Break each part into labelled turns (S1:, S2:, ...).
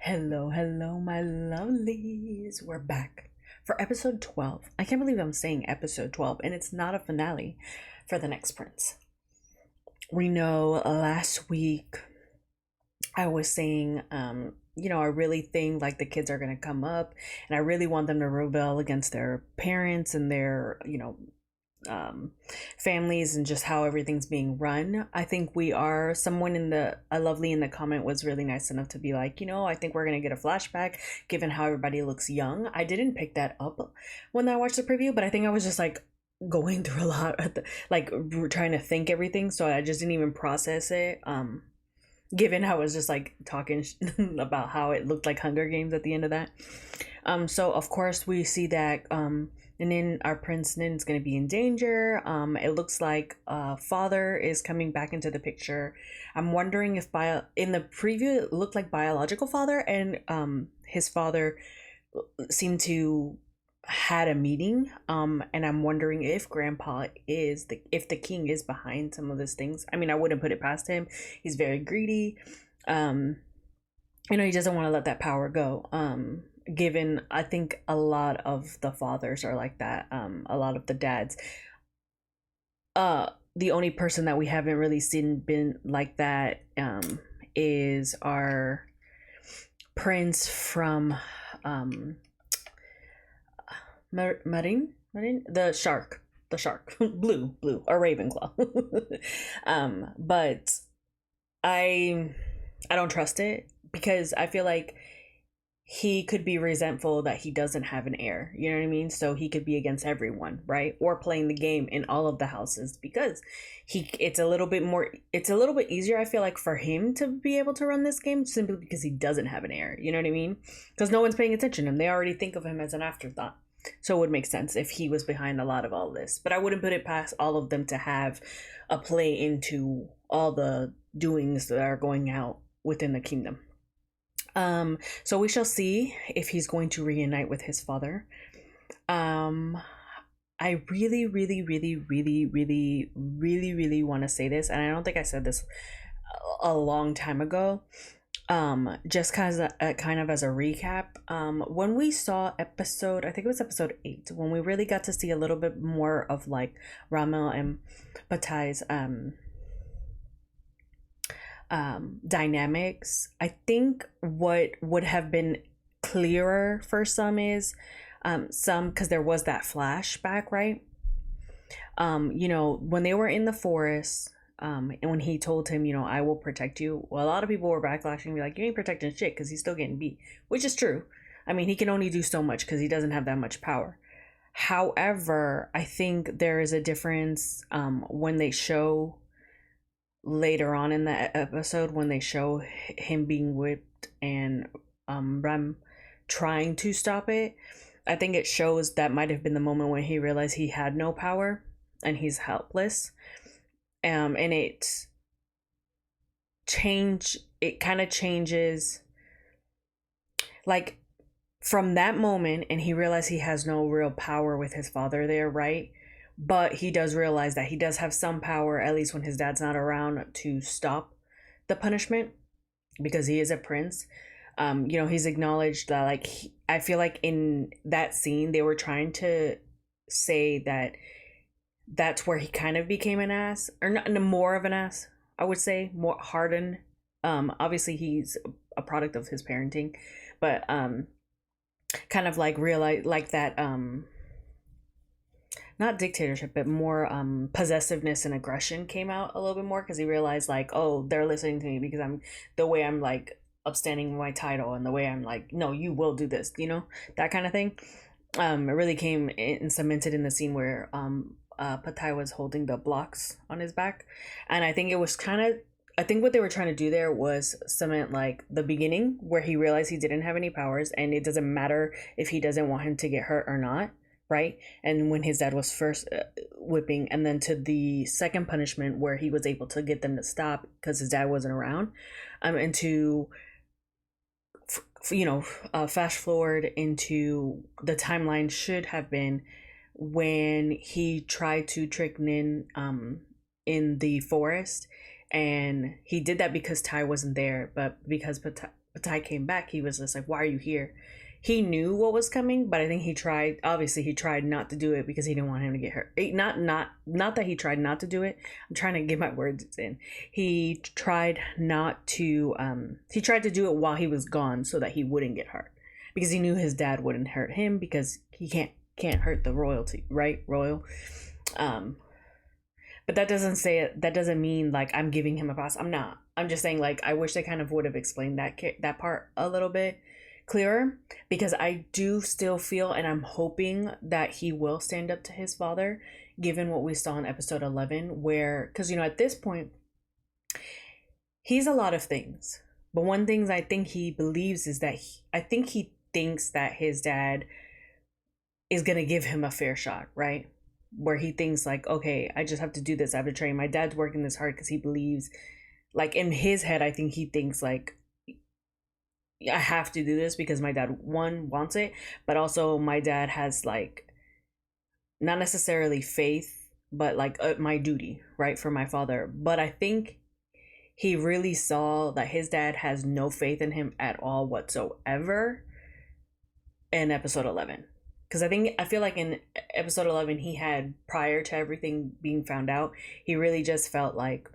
S1: Hello, hello, my lovelies. We're back for episode 12. I can't believe I'm saying episode 12, and it's not a finale for the next prince. We know last week I was saying, I really think like the kids are going to come up, and I really want them to rebel against their parents and their, um, families and just how everything's being run. I think we are someone in the a lovely in the comment was really nice enough to be like, I think we're gonna get a flashback given how everybody looks young. I didn't pick that up when I watched the preview, but I think I was just like going through a lot at the, like trying to think everything, so I just didn't even process it. Given how I was just like talking about how it looked like Hunger Games at the end of that. So of course we see that Nin, our prince Nin, is going to be in danger. It looks like father is coming back into the picture. I'm wondering if in the preview it looked like biological father, and his father seemed to had a meeting. And I'm wondering if grandpa is if the king is behind some of these things. I mean, I wouldn't put it past him. He's very greedy. Um, he doesn't want to let that power go. Given I think a lot of the fathers are like that. A lot of the dads. The only person that we haven't really seen been like that is our prince from Marine, the shark, blue, or Ravenclaw. But I I don't trust it because I feel like he could be resentful that he doesn't have an heir. You know what I mean? So he could be against everyone, right? Or playing the game in all of the houses because it's a little bit more, it's a little bit easier, I feel like, for him to be able to run this game simply because he doesn't have an heir. You know what I mean? Because no one's paying attention to him. They already think of him as an afterthought. So it would make sense if he was behind a lot of all this. But I wouldn't put it past all of them to have a play into all the doings that are going out within the kingdom. So we shall see if he's going to reunite with his father. Um, I really, really, really, really, really, really, really want to say this, and I don't think I said this a long time ago. Just kind of as a recap, when we saw episode, I think it was episode 8, when we really got to see a little bit more of like Ramel and Patai's dynamics. I think what would have been clearer for some is some because there was that flashback, right? When they were in the forest, and when he told him, I will protect you. Well, a lot of people were backlashing, be like, you ain't protecting shit because he's still getting beat, which is true. I mean, he can only do so much because he doesn't have that much power. However, I think there is a difference when they show later on in the episode when they show him being whipped and Rem trying to stop it. I think it shows that might have been the moment when he realized he had no power and he's helpless. And it kind of changes like from that moment, and he realized he has no real power with his father there, right? But he does realize that he does have some power, at least when his dad's not around, to stop the punishment because he is a prince. He's acknowledged that, like, I feel like in that scene, they were trying to say that that's where he kind of became an ass, or not more of an ass, I would say, more hardened. Obviously, he's a product of his parenting, but kind of like realize like that not dictatorship, but more possessiveness and aggression came out a little bit more because he realized like, oh, they're listening to me because I'm the way I'm like upstanding my title and the way I'm like, no, you will do this, that kind of thing. It really came and cemented in the scene where Patai was holding the blocks on his back, and I think it was kind of. I think what they were trying to do there was cement like the beginning where he realized he didn't have any powers and it doesn't matter if he doesn't want him to get hurt or not, right? And when his dad was first whipping, and then to the second punishment where he was able to get them to stop because his dad wasn't around, and to fast forward into the timeline should have been when he tried to trick Nin in the forest, and he did that because Ty wasn't there, but because Ty came back, he was just like, why are you here? He knew what was coming, but I think he tried, obviously he tried not to do it because he didn't want him to get hurt. Not that he tried not to do it. I'm trying to get my words in. He tried not to he tried to do it while he was gone so that he wouldn't get hurt. Because he knew his dad wouldn't hurt him because he can't hurt the royalty, right? Royal. Um but that doesn't mean like I'm giving him a pass. I'm not. I'm just saying like I wish they kind of would have explained that part a little bit clearer, because I do still feel and I'm hoping that he will stand up to his father given what we saw in episode 11, where cuz at this point he's a lot of things. But one thing I think he believes is that I think he thinks that his dad is going to give him a fair shot, right? Where he thinks like, okay, I just have to do this. I have to train. My dad's working this hard because he believes, like in his head, I think he thinks like, I have to do this because my dad, one, wants it, but also my dad has like, not necessarily faith, but like my duty, right, for my father. But I think he really saw that his dad has no faith in him at all whatsoever in episode 11. Because I feel like in episode 11 he had, prior to everything being found out, he really just felt like,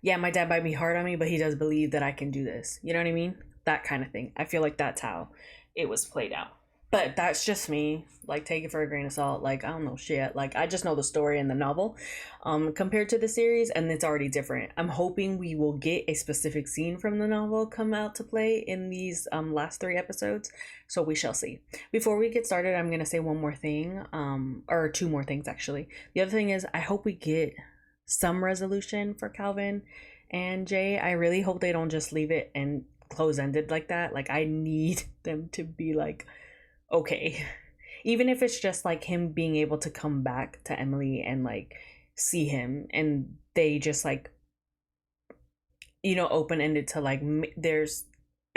S1: yeah, my dad might be hard on me, but he does believe that I can do this, you know what I mean? That kind of thing. I feel like that's how it was played out. But that's just me. Like, take it for a grain of salt. Like, I don't know shit. Like, I just know the story in the novel compared to the series, and it's already different. I'm hoping we will get a specific scene from the novel come out to play in these last 3 episodes. So we shall see. Before we get started, I'm going to say one more thing, or 2 more things, actually. The other thing is, I hope we get some resolution for Calvin and Jay. I really hope they don't just leave it and close-ended like that. Like, I need them to be like, okay, even if it's just like him being able to come back to Emily and like see him, and they just like, open-ended to like there's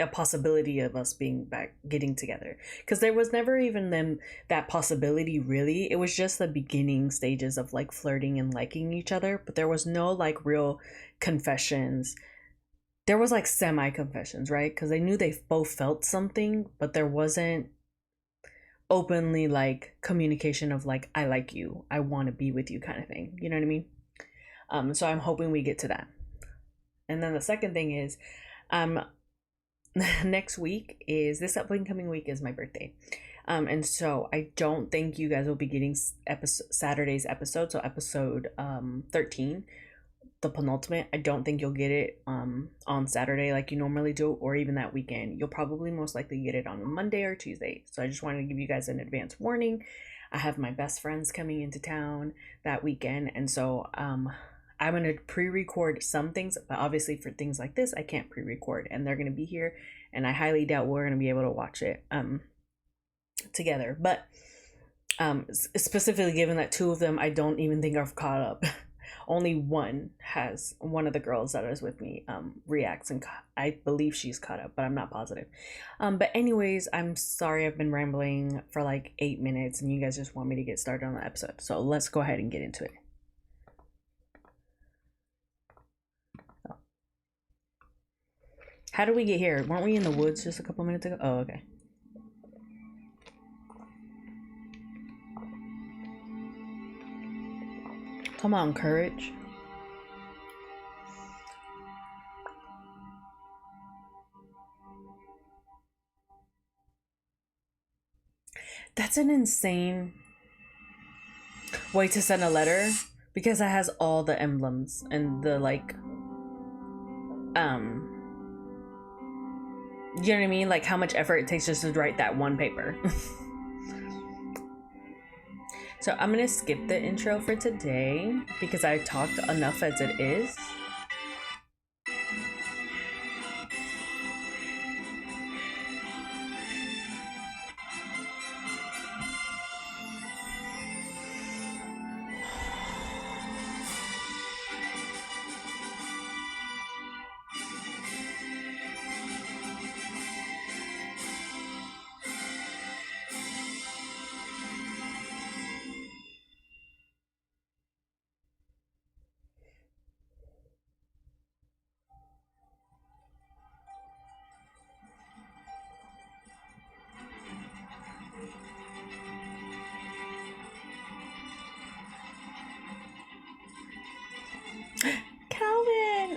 S1: a possibility of us being back getting together, because there was never even them that possibility really. It was just the beginning stages of like flirting and liking each other, but there was no like real confessions. There was like semi confessions, right? Because they knew they both felt something, but there wasn't openly like communication of like, I like you, I want to be with you kind of thing, you know what I mean? So I'm hoping we get to that. And then the second thing is next week is this upcoming week is my birthday, and so I don't think you guys will be getting Saturday's episode, so episode 13, the penultimate. I don't think you'll get it on Saturday like you normally do, or even that weekend. You'll probably most likely get it on Monday or Tuesday. So I just wanted to give you guys an advance warning. I have my best friends coming into town that weekend, and so I'm gonna pre-record some things, but obviously for things like this I can't pre-record, and they're gonna be here, and I highly doubt we're gonna be able to watch it together. But specifically given that 2 of them I don't even think I've caught up. Only one of the girls that is with me reacts, and I believe she's caught up, but I'm not positive. But anyways, I'm sorry I've been rambling for like 8 minutes and you guys just want me to get started on the episode, so let's go ahead and get into it. How did we get here? Weren't we in the woods just a couple minutes ago? Oh, okay. Come on, courage. That's an insane way to send a letter, because it has all the emblems and the like you know what I mean? Like how much effort it takes just to write that one paper. So I'm gonna skip the intro for today because I talked enough as it is.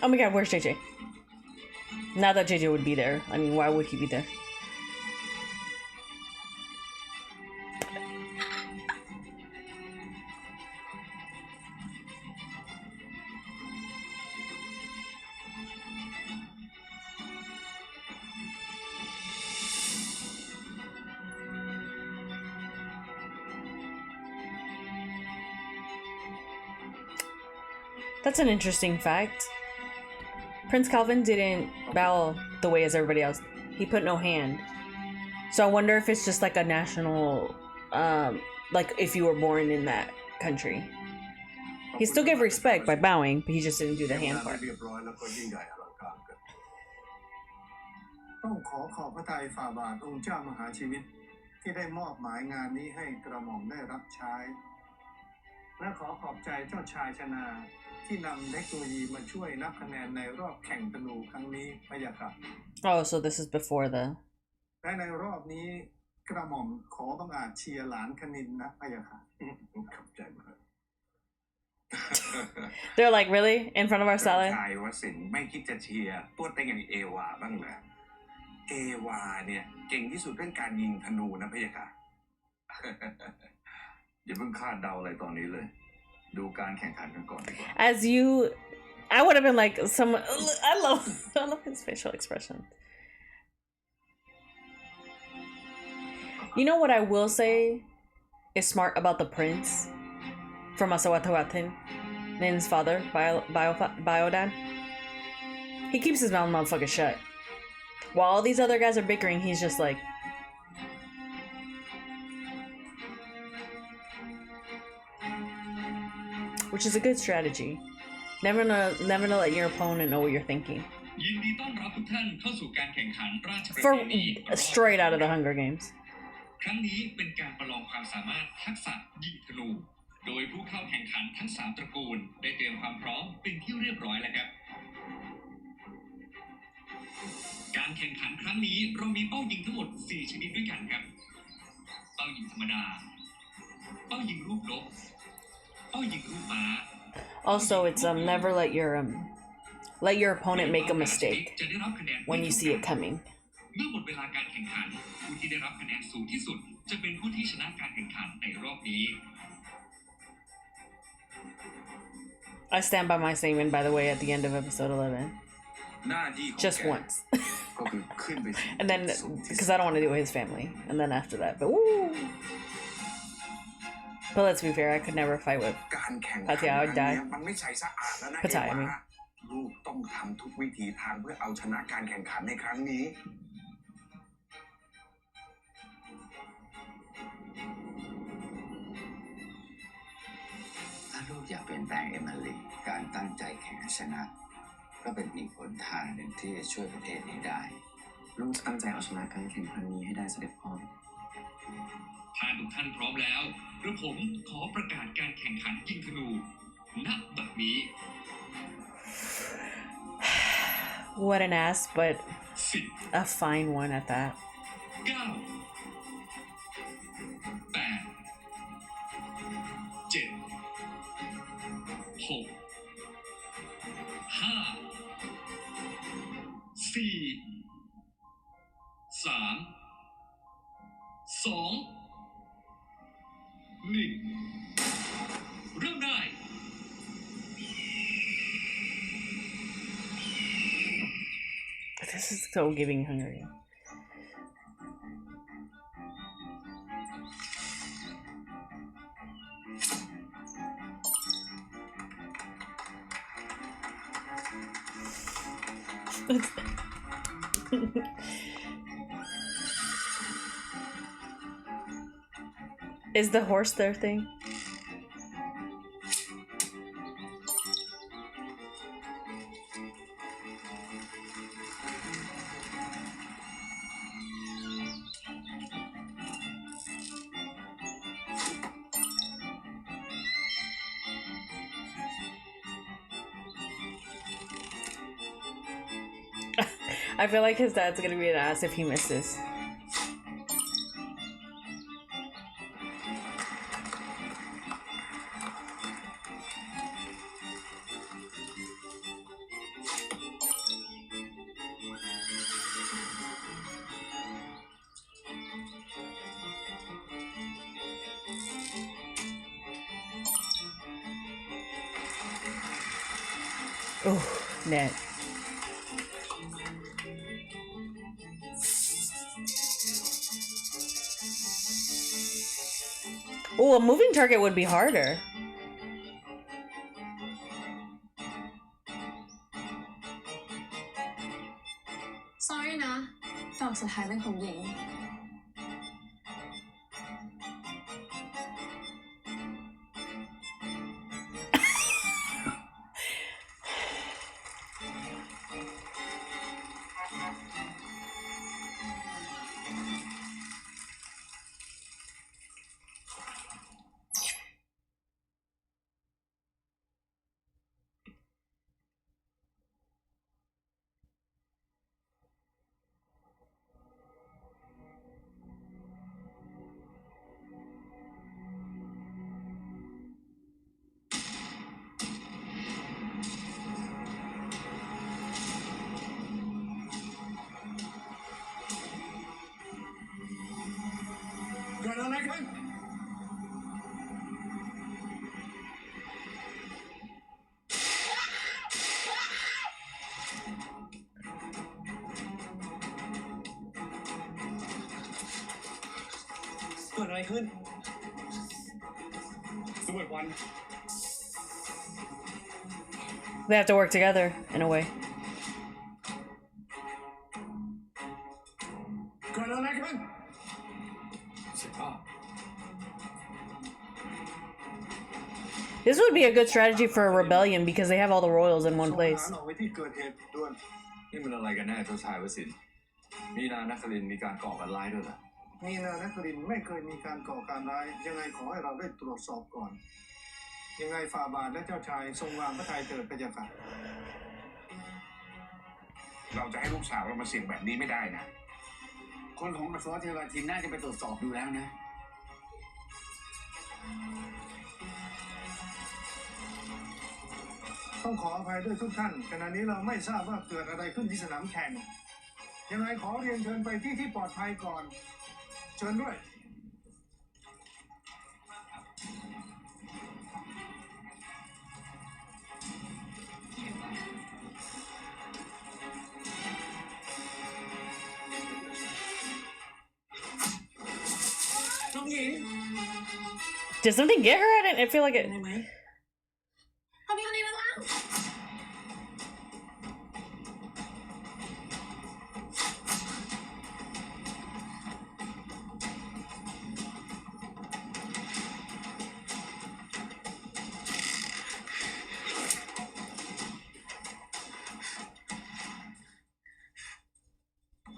S1: Oh my god, where's JJ? Not that JJ would be there. I mean, why would he be there? That's an interesting fact. Prince Calvin didn't bow the way as everybody else. He put no hand. So I wonder if it's just like a national, like if you were born in that country. He still gave respect by bowing, but he just didn't do the hand part.
S2: ต้องขอขอบพระทัยฝ่าบาทองค์เจ้ามหาชีวิตที่ได้มอบหมายงานนี้ให้กระหม่อมได้รับใช้และขอขอบใจเจ้าชายชนาที่นำเทคโนโลยีมาช่วยนับคะแนนในรอบแข่งธนูครั้งนี้พะยะค่ะ
S1: Oh, so this is before the.
S2: และในรอบนี้กระหม่อมขอบังอาจเชียร์หลานคณินนะพะยะค่ะขอบใจมาก
S1: They're like, really? In front of our salad?
S2: ชายวสินไม่คิดจะเชียร์ตัวเต็งอย่างเอวาบ้างเหรอเอวาเนี่ยเก่งที่สุดเรื่องการยิงธนูนะพะยะค่ะ อย่าเพิ่งคาดเดาอะไรตอนนี้เลยดูการแข่งขันกันก่อนดีกว่า
S1: As you, I would have been like, someone. I love his facial expression. You know what I will say is smart about the prince from Masawatawatin, Nin's father, Biodad? He keeps his motherfucker shut. While all these other guys are bickering, he's just like, which is a good strategy. Never to let your opponent know what you're thinking. For straight out of the Hunger Games.
S3: ครั้งนี้เป็นการประลองความสามารถทักษะยิงธนูโดยผู้เข้าแข่งขันทั้ง3ตระกูลได้เตรียมความพร้อมเป็นที่เรียบร้อยแล้วครับการแข่งขันครั้งนี้เรามีเป้ายิงทั้งหมด4ชนิดด้วยกันครับเป้ายิงธรรมดาเป้ายิงรูปนกเป้ายิงรูปม้า
S1: Also, it's never let your opponent make a mistake when you see it coming.
S3: เมื่อหมดเวลาการแข่งขันผู้ที่ได้รับคะแนนสูงที่สุดจะเป็นผู้ที่ชนะการแข่งขันในรอบนี้
S1: I stand by my statement, by the way, at the end of episode 11. Just once. And then, because I don't want to deal with his family. And then after that, but woo! But let's be fair, I could never fight with Patia. I would die. Patia, I mean.
S2: ลูกต้องทำทุกวิถีทางเพื่อเอาชนะการแข่งขันในครั้งนี้ถ้าลูกอยากเปลี่ยนแปลงเอมิลี่การตั้งใจแข่งชนะก็เป็นอีกหนทางหนึ่งที่จะช่วยประเทศนี้ได้ลูกตั้งใจเอาชนะการแข่งขันนี้ให้ได้เสด็จพ่อ
S3: ถ้าทุกท่านพร้อมแล้วกระผมขอประกาศการแข่งขันยิงธนูณบัดนี้
S1: What an ass, but a fine one at that.
S3: 9 8 7 6 5 4 3 2 1เริ่มได้
S1: This is so giving hungry. Is the horse their thing? I feel like his dad's gonna be an ass if he misses. Oh, net. Oh, a moving target would be harder.
S4: Sorry นะดอกสุดท้ายเป็นของหญิง
S2: เกิดอะไรขึ้นเกิดอะไรขึ้นระเบิดควัน
S1: They have to work together in a way.
S2: เกิดอะไรขึ้นเสร็จพ่อ
S1: This would be a good strategy for a rebellion because they have all the royals in one
S2: ส่งท
S1: place.
S2: หารออกไปที่เกิดเหตุด่วน
S5: นี่มันอะไรกันแน่เจ้าชายวสินทร์มีนานครินทร์มีการก่อการร้ายด้วยเหรอ
S2: มีนานครินทร์ไม่เคยมีการก่อการร้ายยังไงขอให้เราได้ตรวจสอบก่อน ยังไงฝ่าบาทและเจ้าชายทรงวางพระทัยเถิดพระเจ้าค่ะ
S6: เราจะให้ลูกสาวเรามาเสี่ยงแบบนี้ไม่ได้นะ
S5: คนของอัศวเทวทินน่าจะไปตรวจสอบดูแล้วนะ
S2: ต้องขออภัยด้วยทุกท่านขณะนี้เราไม่ทราบว่าเกิดอะไรขึ้นที่สนามแข่ง ยังไงขอเรียนเชิญไปที่ปลอดภัยก่อน เชิญด้วย
S6: น้องหญิง
S1: Did something get her? I feel like it.
S6: ได้ไหม
S4: เขามีคนนี้มาแล้ว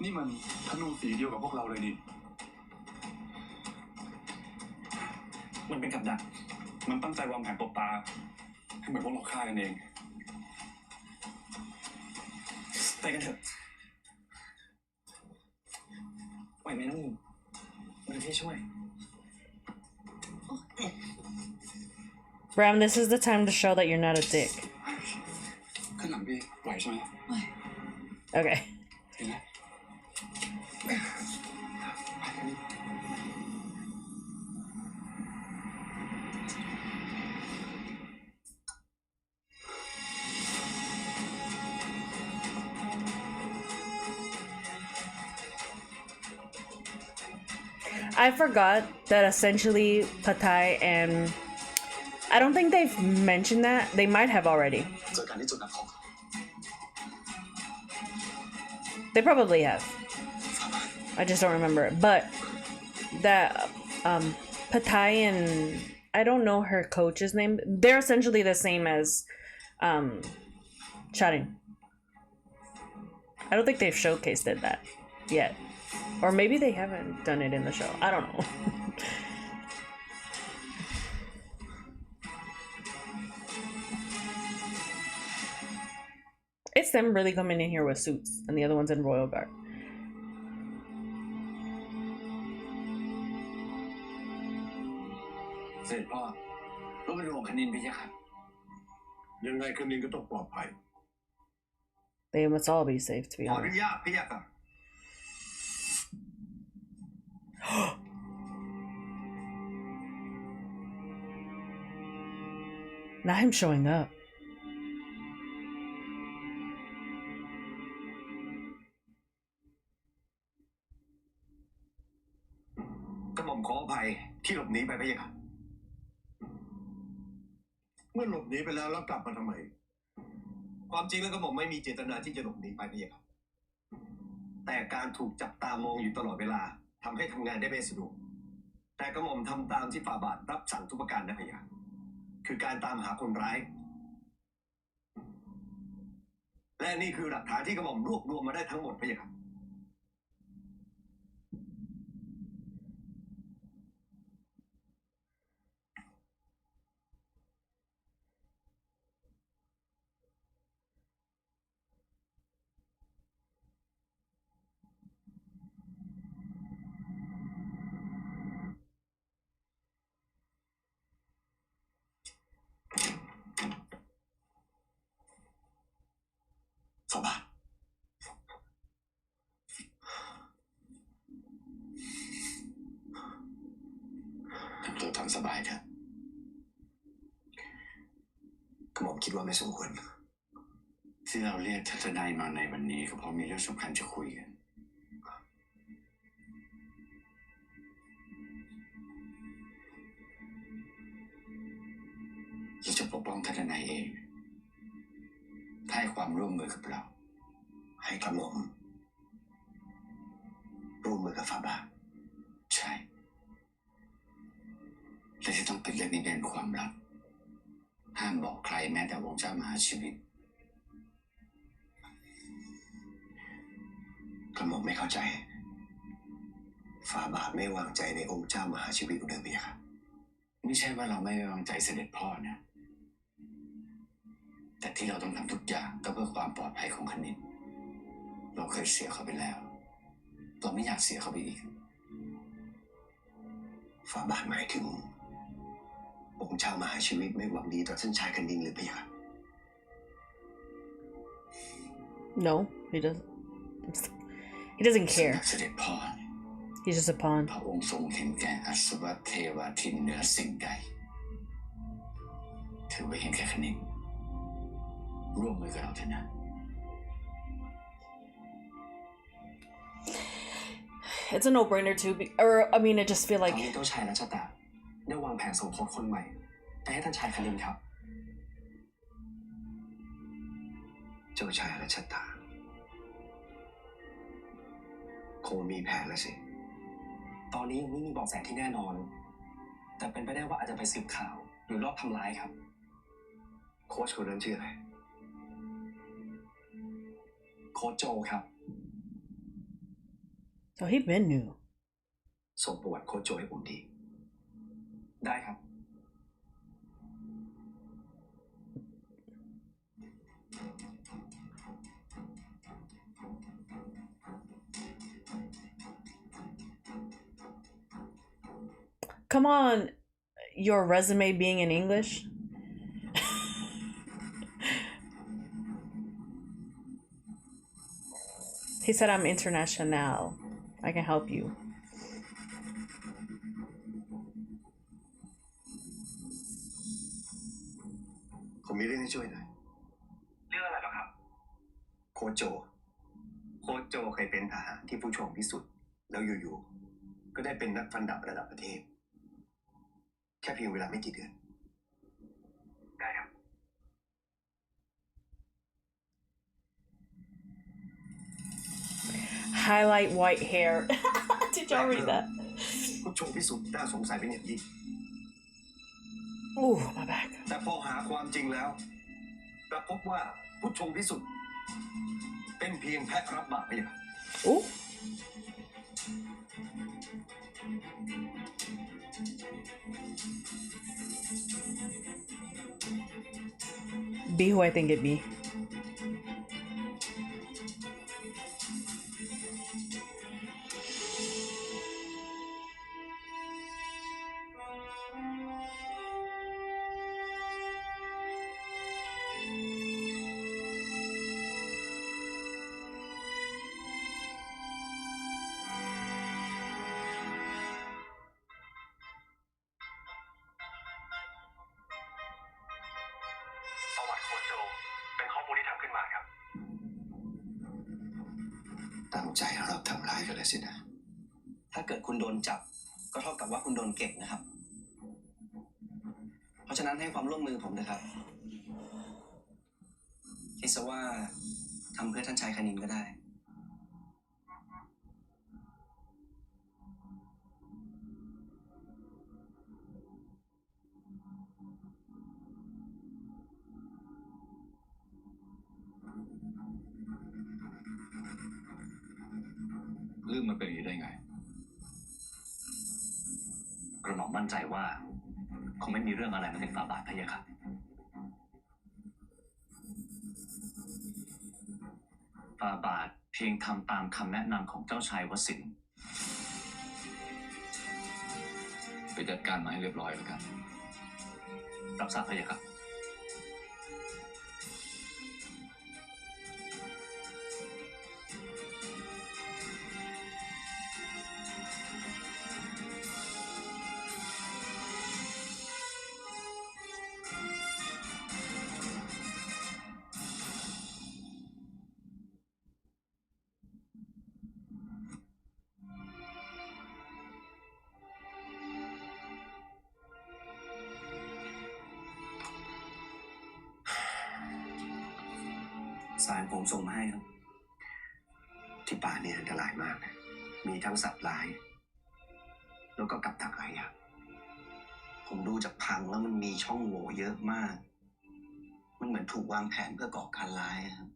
S5: นี่มันธนูสีเดียวกับพวกเราเลยนี่ มันเป็นกับดัก มันตั้งใจวางแผนตบตาให้เหมือนพวกเราฆ่ากันเอง ไปกันเถอะไหวไหมน้องหญิงมันพี่ช่วย
S1: Bram, this is the time to show that you're not a dick.
S5: ขึ้นหลังพี่ไหวใช่ไหม
S1: Okay.
S5: เห็นไหม
S1: I forgot that essentially Patai and I don't think they've mentioned that. They might have already.
S5: เจอกันที่จุดนัดพบ
S1: They probably have. I just don't remember it. But that Patai and I don't know her coach's name. They're essentially the same as Charin. I don't think they've showcased it that yet. Or maybe they haven't done it in the show. I don't know. It's them really coming in here with suits and the other one's in Royal Guard.
S5: เสร็จพ่อต้องเป็นห่วงคณินพี่ครับ
S2: ยังไงคณินก็ต้องปลอดภัย
S1: They must all be safe, to be
S2: ขออนุ
S1: honest.
S2: ญาตพระเจ้าค่ะ
S1: Not him showing up.
S7: กระหม่อมขออภัยที่หลบหนีไปพะยะค่ะ
S2: เมื่อหลบหนีไปแล้วกลับมาทำไม
S7: ความจริงแล้วกระหม่อมไม่มีเจตนาที่จะหลบหนีไปพะยะค่ะแต่การถูกจับตามองอยู่ตลอดเวลาทำให้ทำงานได้ไม่สะดวกแต่กระหม่อมทำตามที่ฝ่าบาทรับสั่งทุกประการนะพะยะคือการตามหาคนร้าย และนี่คือหลักฐานที่กระหม่อมรวบรวมมาได้ทั้งหมดพะยะค่ะ ฝ่าบาททำตัวตามสบายเถอะกระหม่อมคิดว่าไม่สมควรที่เราเรียกทนายมาในวันนี้ก็เพราะมีเรื่องสำคัญจะคุยกันเราจะปกป้องทนายเองถ้าให้ความร่วมมือกับเราให้กระหม่อมร่วมมือกับฝ่าบาทใช่และจะต้องเป็นเรื่องนี้เป็นความลับห้ามบอกใครแม้แต่องค์เจ้ามหาชีวิตกระหม่อมไม่เข้าใจฝ่าบาทไม่วางใจในองค์เจ้ามหาชีวิตเดิมไหมครับไม่ใช่ว่าเราไม่วางใจเสด็จพ่อนะแต่ที่เราต้องทำทุกอย่างก็เพื่อความปลอดภัยของคณินเราเคยเสียเขาไปแล้วเราไม่อยากเสียเขาไปอีกฝ่าบาทหมายถึงองค์เจ้ามหาชีวิตไม่หวังดีต่อท่านชายคณินหรือเปล่า
S1: No, he doesn't. He doesn't care.
S7: เสด็จพ่อ
S1: He's just a pawn.
S7: พระองค์ทรงเห็นแก่อสวเทวทินเหนือสิ่งใดถือไว้เห็นแก่คณินร่วมมือกับเราเถอะนะ
S1: It's a no-brainer too. Or I mean, I just feel
S7: ตอน
S1: like
S7: นี้เจ้าชายรัชตาได้วางแผนสมทบคนใหม่ไปให้ท่านชายคณินครับเจ้าชายรัชตาคงมีแผนแล้วสิตอนนี้ยังไม่มีเบาะแสที่แน่นอนแต่เป็นไปได้ว่าอาจจะไปสืบข่าวหรือรอบทำร้ายครับโค้ชคนนั้นชื่ออะไรโค้ชโจครับ
S1: so he been new.
S7: ส่งประวัติโค้ชโจให้ผมดีได้ครับ
S1: Come on, your resume being in English. He said, I'm international. I can help you.
S7: ผมมีเรื่องให้ช่วยหน่อยเรื่องอะไรหรอครับโค้ชโจเคยเป็นทหารที่ผู้ชมที่สุดแล้วอยู่ๆก็ได้เป็นนักฟันดาบระดับประเทศแค่เพียงเวลาไม่กี่เดือนได้ครับ
S1: Highlight white hair. Did y'all read that?
S7: ผู้ชมพิสุทธิ์น่าสงสัยเป็นอย่างยิ่ง
S1: Ooh, my back.
S7: แต่พอหาความจริงแล้วกลับพบว่าผู้ชมพิสุทธิ์เป็นเพียงแพะรับบาปเอง
S1: Ooh. Be who I think it be.
S7: ตั้งใจเราทำร้ายกันเลยสินะ ถ้าเกิดคุณโดนจับ ก็เท่ากับว่าคุณโดนเก็บนะครับ เพราะฉะนั้นให้ความร่วมมือผมนะครับคิดซะว่าทำเพื่อท่านชายคณินก็ได้
S5: เรื่องมันเป็นอย่างนี้ได้ไงกระหม่อมมั่นใจว่าคงไม่มีเรื่องอะไรมาถึงฝ่าบาทพะยะค่ะฝ่าบาทเพียงทำตามคำแนะนำของเจ้าชายวสินทร์ไปจัดการมาให้เรียบร้อยแล้วครับรับทราบพะยะค่ะ
S7: สารผมส่งมาให้ครับที่ป่าเนี่ยอันตรายมากนะมีทั้งสัตว์ร้ายแล้วก็กับดักหลายอย่างผมดูจากพังแล้วมันมีช่องโหว่เยอะมาก มันเหมือนถูกวางแผนเพื่อก่อการร้ายครับ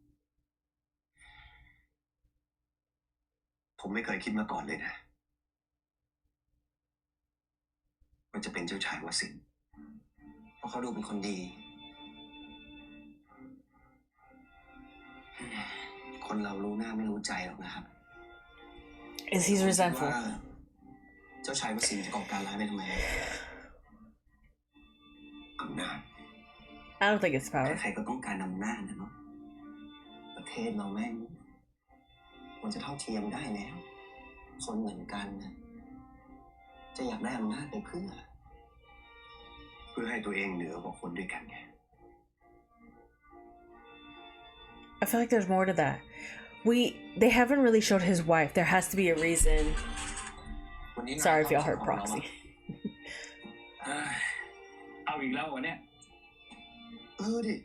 S7: ผมไม่เคยคิดมาก่อนเลยนะว่าจะเป็นเจ้าชายวสินทร์เพราะเขาดูเป็นคนดีคนเรารู้หน้าไม่รู้ใจหรอกนะครับ
S1: Is he resentful?
S7: ว่าเจ้าชายวสินทร์จะก่อการร้ายไปทำไมอำนาจ
S1: I don't think it's power.
S7: ใครๆก็ต้องการอำนาจนะเนาะประเทศเราแม่งควรจะเท่าเทียมได้แล้วคนเหมือนกันนะจะอยากได้อำนาจไปเพื่อให้ตัวเองเหนือกว่าคนด้วยกันไง
S1: I feel like there's more to that. They haven't really showed his wife. There has to be a reason. Sorry if y'all heard proxy.
S5: เอาอีกแล้ววะเนี่ย
S7: ดิ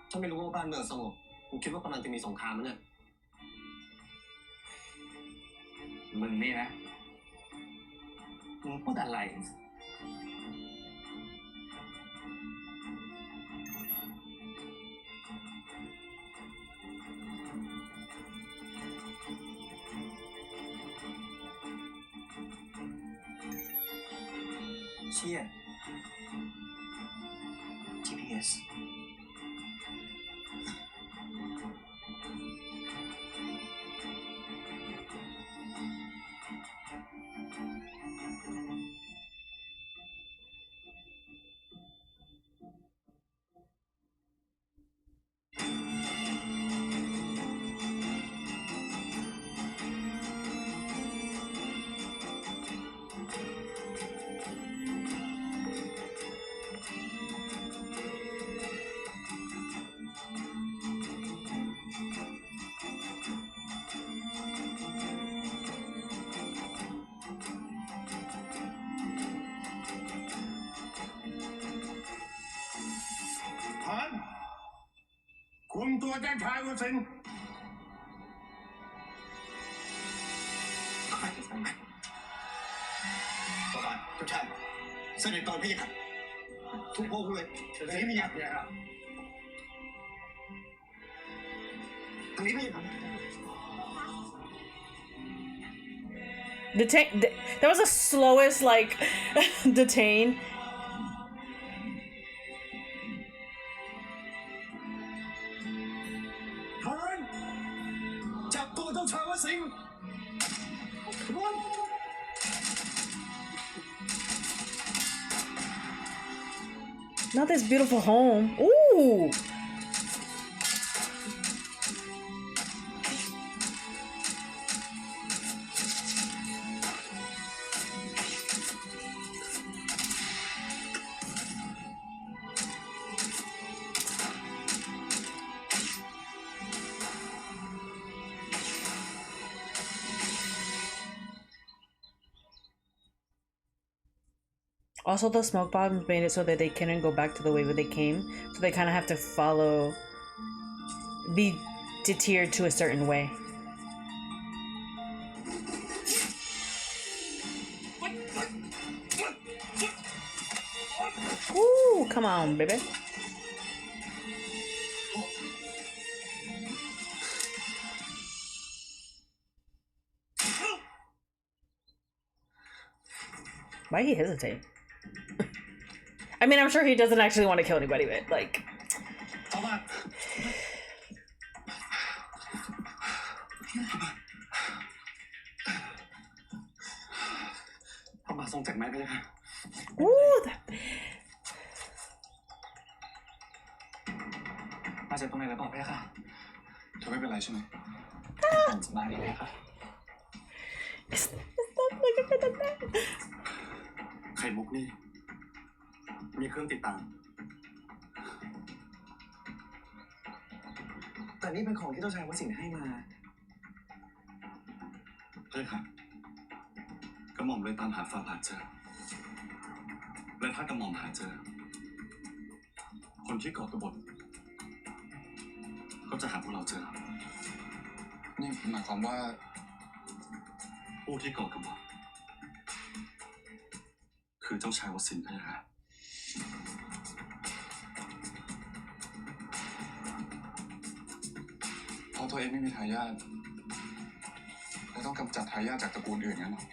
S7: ถ้าไม่รู้ว่าบ้านเมืองสงบผมคิดว่ากำลังจะมีสงครามแล้วเนี่ย
S5: มึงนี่นะมึงพูดอะไร
S7: เชี่ย GPS
S2: คุมตัวเจ้าชายวสินทร์
S7: ประมาณเจ้าชายเสด็จก่อนพี่ครับทุกพวกเลยทางนี้ไม่อยากเลยครับทางนี้ไม่อยาก
S1: Detain. That was the slowest, like, detain.
S2: ทหารจับตัวเจ้าชายวสินทร์ขบวน
S1: Not this beautiful home. Ooh. Also, the smoke bombs made it so that they couldn't go back to the way that they came, so they kind of have to be deterred to a certain way. Ooh, come on, baby. Why he hesitate? I mean, I'm sure he doesn't actually want to kill anybody, but like.
S5: พระบาททรงเจ็บไหมพี่คะ
S1: Ooh,
S5: มาเจ็บตรงไหนแล้วบอกพี่ค่ะเธอไม่เป็นไรใช่ไหมผมสบายดีไหมคะ
S1: Stop looking for the back.
S5: ไข่มุกนี่มีเครื่องติดตามแต่นี่เป็นของที่เจ้าชายวสินให้มาใช่ค่ะกระหม่อมเลยตามหาฝ่าบาทเจอและถ้ากระหม่อมหาเจอคนที่ก่อกบฏก็จะหาพวกเราเจอนี่หมายความว่าผู้ที่ก่อกบฏคือเจ้าชายวสินใช่ไหมครับเพราะตัวเองไม่มีทายาทและต้องกำจัดทายาทจากตระกูลอื่นงั้นหรอ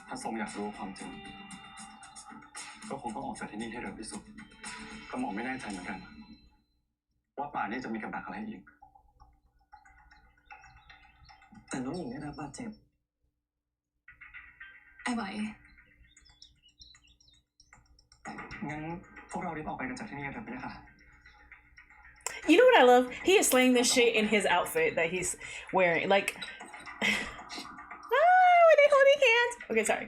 S5: ถ้าทรงอยากรู้ความจริงก็คงต้องออกจากที่นี่ให้เร็วที่สุดกระหม่อมไม่แน่ใจเหมือนกันว่าป่านี้จะมีกับดักอะไรอีกแต่น้องหญิงได้รับบาดเจ็บ
S4: ไอ้ไหว
S5: งั้นพวกเรารีบออกไปกันจากที่นี่กันเถอะพี่ค่ะ
S1: You know what I love? He is slaying this shit in his outfit that he's wearing. Like, are they holding hands? Okay, sorry.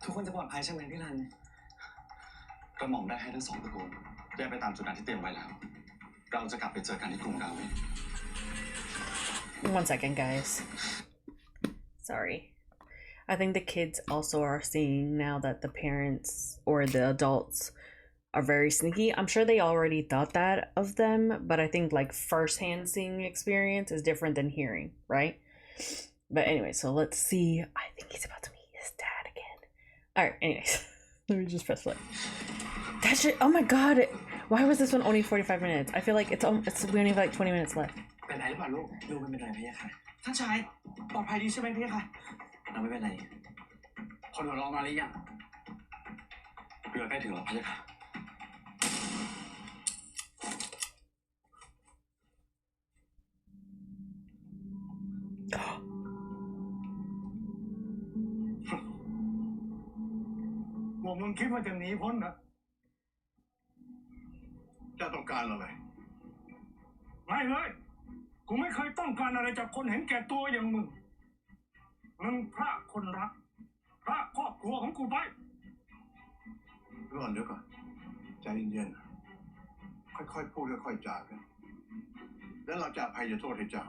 S5: ทุกคนจะปลอดภัยใช่ไหมพี่รันกระหม่อมได้ให้ทั้งสองตระกูลแยกไปตามจุดนัดที่เตรียมไว้แล้วเราจะกลับไปเจอกันที่กรุงดาวิด
S1: 1 second, guys. Sorry. I think the kids also are seeing now that the parents or the adults are very sneaky. I'm sure they already thought that of them, but I think like firsthand seeing experience is different than hearing, right? But anyway, so let's see. I think he's about to meet his dad again. All right, anyways, let me just press play. That shit, oh my god. Why was this one only 45 minutes? I feel like we only have like 20 minutes left.
S5: เป็นไรหรือเปล่าลูกลูกไม่เป็นไรพี่ค่ะท่านชายปลอดภัยดีใช่ไหมพี่ค่ะเราไม่เป็นไรคนหัวเราะมาหรือยังเรือใกล้ถึงแล้วพี่ค่ะ
S2: พวกมึงคิดว่าจะหนีพ้นนะจะต้องการอะไรไม่เลยกูไม่เคยต้องการอะไรจากคนเห็นแก่ตัวอย่างมึงพระคนรักพระครอบครัวของกูไปรอเดี๋ยวก่อนใจเย็นๆค่อยๆพูดค่อยๆจากันแล้วเราจะอภัยโทษให้เจ้า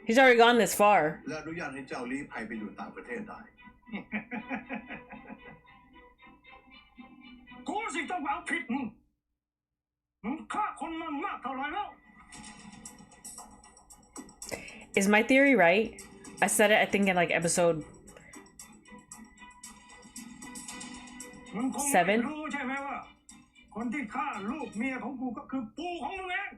S1: He's already gone this far.
S2: และอนุญาตให้เจ้าลี้ภัยไปอยู่ต่างประเทศได้ กูสิต้องเอาผิดมึงฆ่าคนมันมากเท่าไรแล้ว
S1: Is my theory right? I said it, I think, in like episode
S2: มึงคงไม่รู้ใช่ไหมว่าคนที่ฆ่าลูกเมียของกูก็คือปู่ของมึงเอง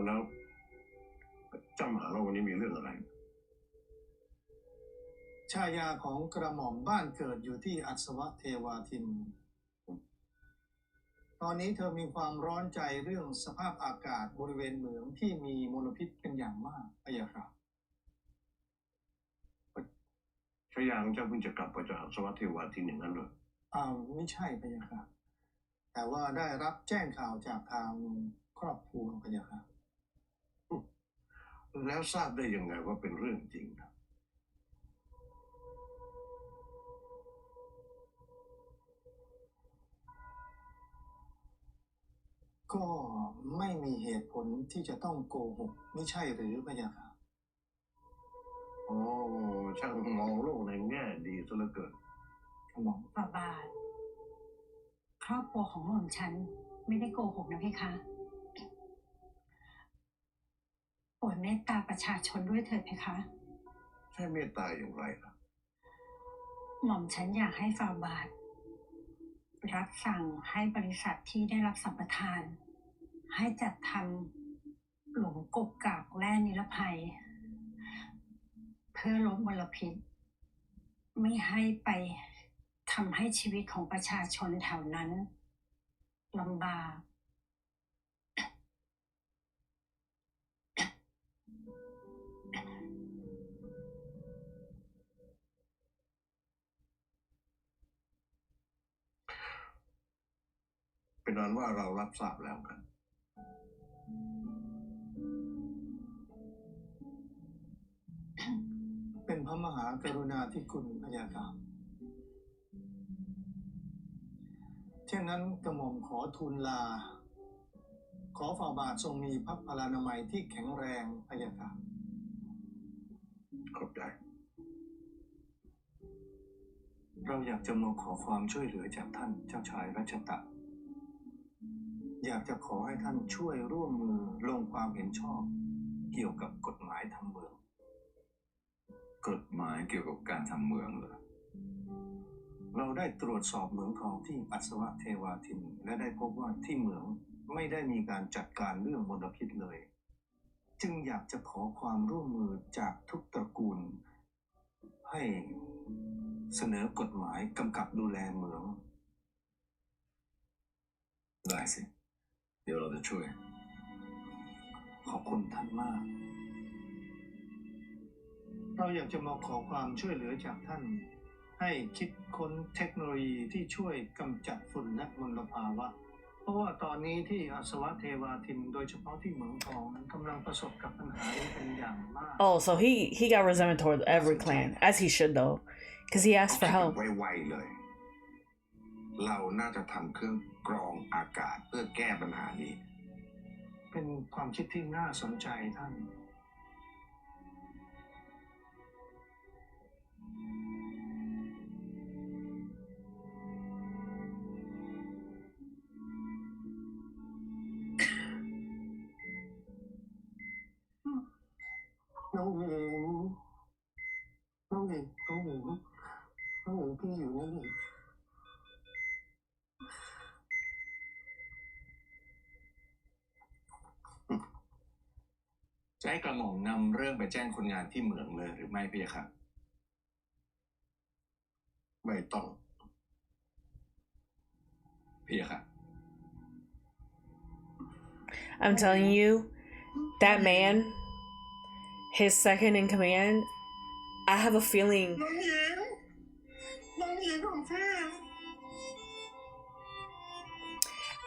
S2: แล้วเจ้ามาหาเราวันนี้มีเรื่องอะไรชายาของกระหม่อมบ้านเกิดอยู่ที่อัศวเทวาทินตอนนี้เธอมีความร้อนใจเรื่องสภาพอากาศบริเวณเหมืองที่มีมลพิษเป็นอย่างมากพะยะค่ะชายาของเจ้าเพิ่งจะกลับมาจากอัศวเทวาทินอย่างนั้นเหรอไม่ใช่พะยะค่ะแต่ว่าได้รับแจ้งข่าวจากทางครอบครัวพะยะค่ะแล้วทราบได้ยังไงว่าเป็นเรื่องจริง ก็ไม่มีเหตุผลที่จะต้องโกหกไม่ใช่หรือพะยะค่ะ
S8: โอ้ช่างมองโลกในแง่ดีซะเหลือเกิน
S9: ฝ่าบาท ครอบครัวของหม่อมฉันไม่ได้โกหกนะเพคะโปรดเมตตาประชาชนด้วยเถิดเพคะ
S8: ใช่เมตตาอย่างไรล่ะ
S9: หม่อมฉันอยากให้ฝ่าบาท รับสั่งให้บริษัทที่ได้รับสัมปทาน ให้จัดทำหลุมกบกากแร่นิรภัย เพื่อลดมลพิษ ไม่ให้ไปทำให้ชีวิตของประชาชนแถวนั้นลำบาก
S8: เป็นนั้นว่าเรารับทราบแล้วกัน
S2: เป็นพระมหากรุณาธิคุณพะยะค่ะเช่นนั้นกระหม่อมขอทูลลา ขอฝ่าบาททรงมีพระพลานามัยที่แข็งแรงพะยะค่ะ
S8: ขอบใจ
S2: เราอยากจะมาขอความช่วยเหลือจากท่านเจ้าชายรัชตะ อยากจะขอให้ท่านช่วยร่วมมือลงความเห็นชอบเกี่ยวกับกฎหมายทางเมือง
S5: กฎหมายเกี่ยวกับการทำเมืองเหรอ
S2: เราได้ตรวจสอบเหมืองทองที่อัศวะเทวาทิน และได้พบว่าที่เหมืองไม่ได้มีการจัดการเรื่องมลพิษเลย จึงอยากจะขอความร่วมมือจากทุกตระกูล ให้เสนอกฎหมายกำกับดูแลเหมือง
S5: ได้สิ เดี๋ยวเราจะช่วย
S2: ขอบคุณท่านมาก เราอยากจะมาขอความช่วยเหลือจากท่าน ให้คิดค้นเทคโนโลยีที่ช่วยกำจัดฝุ่นและมลภาวะ เพราะว่าตอนนี้ที่อาสวะเทวาทินโดยเฉพาะที่เหมืองทองนั้นกำลังประสบกับปัญหานี้เป็นอย่างมาก
S1: Oh, so he got resentment towards every clan, as he should though, because he asked for
S6: เอา
S1: help.
S6: ไวๆเลย เราน่าจะทำเครื่องกรองอากาศเพื่อแก้ปัญหานี้
S2: เป็นความคิดที่น่าสนใจท่าน น้องหญิง น้องหญิง น้องหญิง น้องหญิงพี่อยู่นี่
S5: จะให้กระหม่อมนำเรื่องไปแจ้งคนงานที่เหมืองเลยหรือไม่พี่ครับ
S8: ไม่ต้อง
S5: พี่ครับ
S1: I'm telling you, that man, his second in command, I have a feeling.
S2: น้องหญิง น้องหญิงของพี่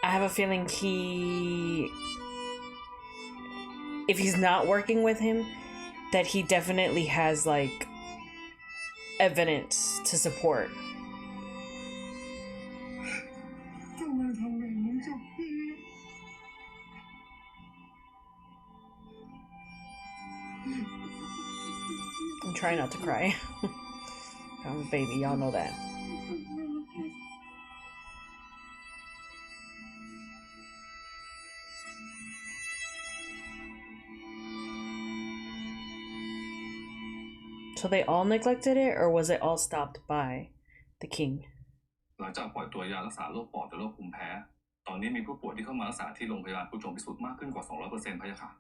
S1: I have a feeling if he's not working with him, that he definitely has like evidence to support.
S2: ทำไมทำแบบนี้กับพี่
S1: I'm trying not to cry. I'm a baby, y'all know that. So they all neglected it, or was it all stopped by the king?
S5: หลังจากปล่อยตัวยารักษาโรคปอดและโรคภูมิแพ้ ตอนนี้มีผู้ป่วยที่เข้ามารักษาที่โรงพยาบาลผู้ชมพิสูจน์มากขึ้นกว่า 200%พะยะค่ะ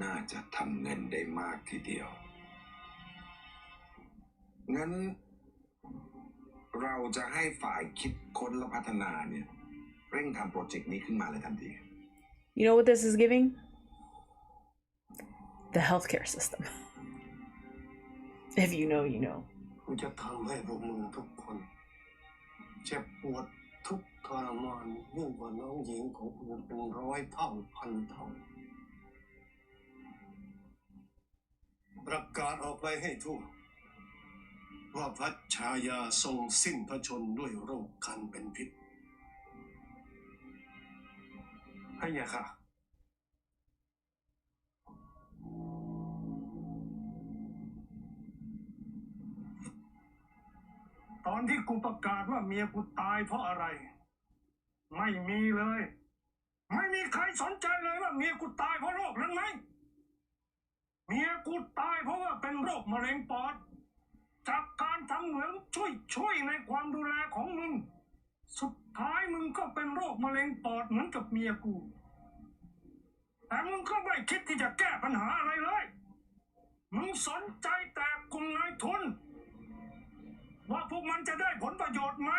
S6: น่าจะทำเงินได้มากทีเดียว งั้น เราจะให้ฝ่ายคิดค้นและพัฒนาเนี่ย เร่งทำโปรเจกต์นี้ขึ้นมาเลยทันที
S1: You know what this is giving? The healthcare system. If you know, you know.
S8: กูจะทำให้พวกมึงทุกคนเจ็บปวดทุกข์ทรมานยิ่งกว่าน้องหญิงของกูเป็นร้อยเท่าพันเท่าประกาศออกไปให้ทั่วว่าพระชายาทรงสิ้นพระชนม์ด้วยโรคคันเป็นพิษพะยะค่ะตอนที่กูประกาศว่าเมียกูตายเพราะอะไรไม่มีเลยไม่มีใครสนใจเลยว่าเมียกูตายเพราะโรคนั้นไหมเมียกูตายเพราะว่าเป็นโรคมะเร็งปอดจากการทำเหมืองช่วยในความดูแลของมึงสุดท้ายมึงก็เป็นโรคมะเร็งปอดเหมือนกับเมียกูแต่มึงก็ไม่คิดที่จะแก้ปัญหาอะไรเลยมึงสนใจแต่กลุ่มนายทุนว่าพวกมันจะได้ผลประโยชน์ไหม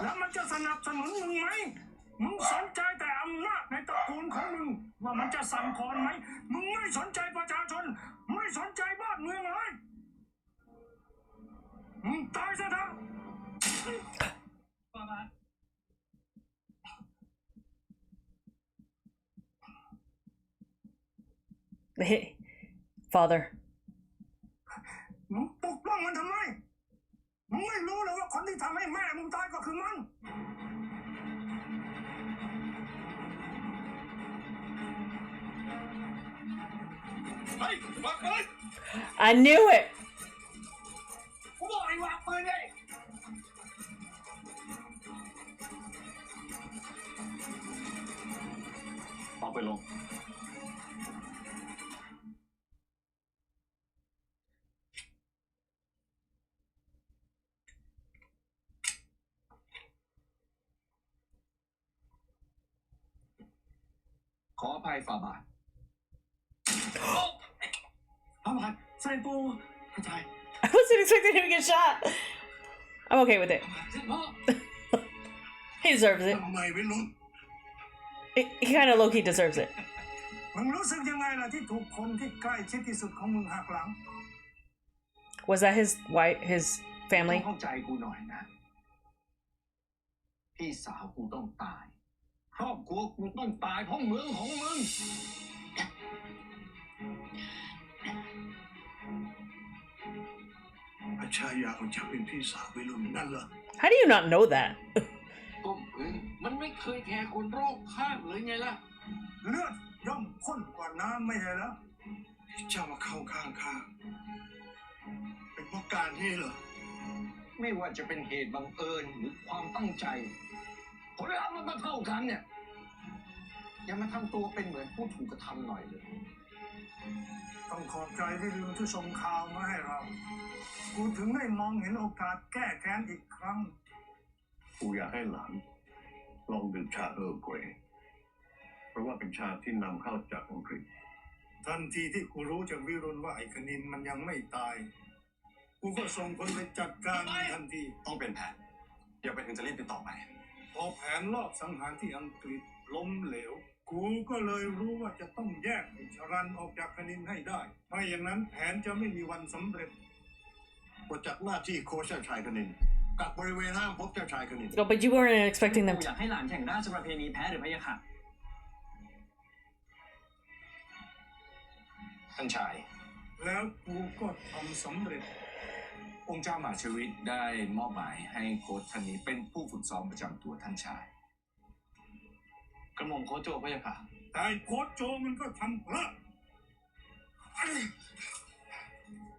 S8: แล้วมันจะสนับสนุนมึงไหมมึงสนใจแต่อำนาจในตระกูลของมึงว่ามันจะสั่นคลอนไหมมึงไม่สนใจประชาชนไม่สนใจบ้านเมืองเลยมึงตายซะเถอะ
S1: Hey, Father.
S8: มึงปกป้องมันทำไมมึงไม่รู้เลยว่าคนที่ทำให้แม่มึงตายก็คือมัน เฮ้ยวางปืน
S1: I knew it.
S8: กูบอกให้วางปืนเลยเอาไปลง
S3: ขออภัยฝ่าบาท
S8: พระบาทเสด็จปู่พระชาย
S1: I wasn't expecting him to get shot. I'm okay with it. He deserves it.
S8: ทำไมวิรุณ
S1: He kind of low-key deserves it.
S8: มึงรู้สึกยังไงล่ะที่ถูกคนที่ใกล้ชิดที่สุดของมึงหักหลัง
S1: Was that his wife, his
S10: ต้อ
S1: family?
S10: งเข้าใจกูหน่อยนะ พี่สาวกูต้องตาย ครอบครัวกูต้องตายเพราะเมืองของมึง
S8: พระชายาของเจ้าเป็นพี่สาววิรุณนั่นเหรอ
S1: How do you not know that?
S10: ก็มันไม่เคยแคร์คนรอบข้างเลยไงล่ะ
S8: เลือดย่อมข้นกว่าน้ำไม่ใช่เหรอเจ้ามาเข้าข้างข้าเป็นเพราะการนี้เหรอ
S10: ไม่ว่าจะเป็นเหตุบังเอิญหรือความตั้งใจ ผลลัพธ์มันก็เท่ากันเนี่ย อย่ามาทำตัวเป็นเหมือนผู้ถูกกระทำหน่อยเลย
S8: ต้องขอบใจวิรุณที่ส่งข่าวมาให้เรา กูถึงได้มองเห็นโอกาสแก้แค้นอีกครั้ง
S11: กูอยากให้หลานลองดื่มชาเออร์เกรย์เพราะว่าเป็นชาที่นำเข้าจากอังกฤษ
S8: ทันทีที่กูรู้จากวิรุณว่าไอ้คณินมันยังไม่ตาย กูก็ส่งคนไปจัดการมันทันที
S5: ต้องเป็นแผนอย่าไปถึงจะรีบติดต่อไป
S8: พอแผนลอบสังหารที่อังกฤษล้มเหลว กูก็เลยรู้ว่าจะต้องแยกชรันออกจากคณินให้ได้ ไม่อย่างนั้นแผนจะไม่มีวันสำเร็จ
S11: ปลดจากหน้าที่โค้ชเจ้าชายคณินกักบริเวณห้ามพบเจ้าชายคณิน
S1: Oh, but you weren't expecting them
S12: อ
S1: to.
S12: ยากให้หลานแข่งราชประเพณีแพ้หรือพะยะค่ะ
S10: ท่านชาย
S8: แล้วกูก็ทำสำเร็จ
S3: องค์เจ้ามหาชีวิตได้มอบหมายให้โค้ชท่านนี้เป็นผู้ฝึกซ้อมประจำตัวท่านชาย
S10: กระหม่อมโคชโจพะยะค่ะ
S8: แต่โค้ชโจมันก็ทำพลาด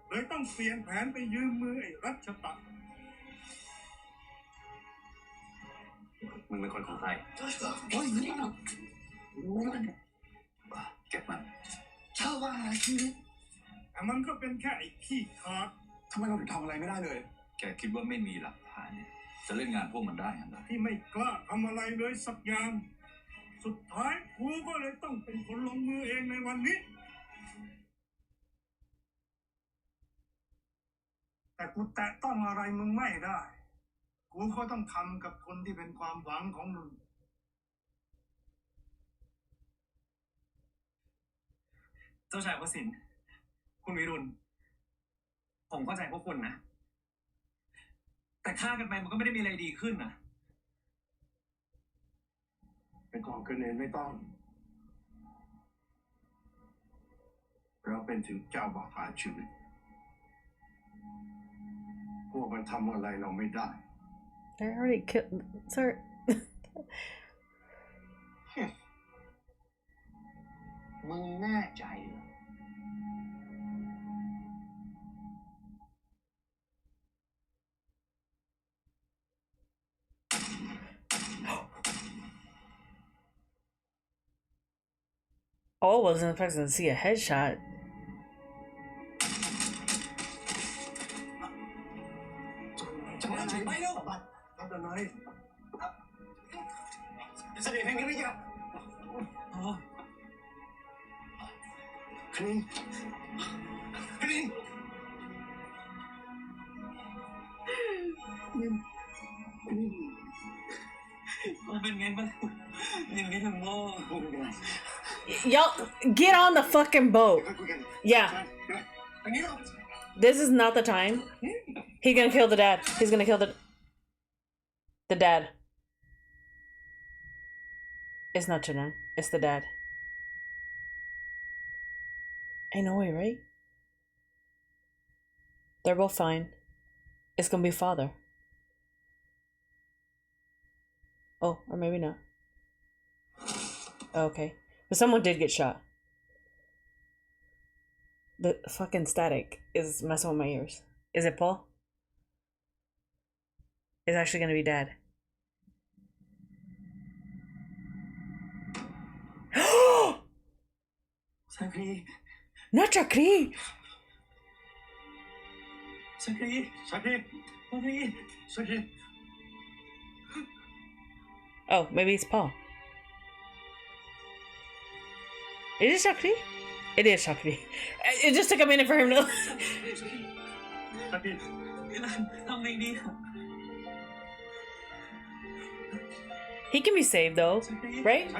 S8: เลยต้องเปลี่ยนแผนไปยืมมือไอ้รัชตะ
S5: มึงเป็นคนของใคร
S8: โอ้ยนี่มัน
S3: เก็บมัน
S8: เช่าว่าชีวิตแต่มันก็เป็นแค่ไอ้ขี้ขาด
S5: ทำไมเราถึงทำอะไรไม่ได้เลย
S3: แกคิดว่าไม่มีหลักฐานเนี่ยจะเล่นงานพวกมันได้ยังไง
S8: ที่ไม่กล้าทำอะไรเลยสักอย่าง สุดท้ายกูก็เลยต้องเป็นคนลงมือเองในวันนี้ แต่กูแตะต้องอะไรมึงไม่ได้
S2: กูก็ต้องทำกับคนที่เป็นความหวังของมึง
S12: เจ้าชายวสินทร์คุณวิรุณผมเข้าใจพวกคุณนะ แต่ฆ่ากันไปมันก็ไม่ได้มีอะไรดีขึ้นนะ
S11: ไปก่อนเกินเองไม่ต้อง เราเป็นถึงเจ้าประหารชีวิต พวกมันทำอะไรเราไม่ได้
S1: They already killed. Sir.
S10: มึงแน่ใจเหรอ
S1: Oh, wasn't expecting to see a headshot.
S10: จะมาไหนไปเร็วทำอะไรเสด็จแห่งริยะคณินคณิน
S12: เป็นไงบ้างยังไม่ถึงโลก
S1: Y'all, get on the fucking boat. Yeah. This is not the time. He's gonna kill the dad. He's gonna kill the dad. It's not Chunan. It's the dad. Ain't no way, right? They're both fine. It's gonna be father. Oh, or maybe not. Oh, okay. But someone did get shot. The fucking static is messing with my ears. Is it Paul? It's actually gonna be dad.
S12: Sakri.
S1: Not Chakri!
S12: Sakri. Sakri. Sakri. Sakri.
S1: Oh, maybe it's Paul. Is it Chakri? It is Chakri. It just took a minute for him to... He can be saved though, right?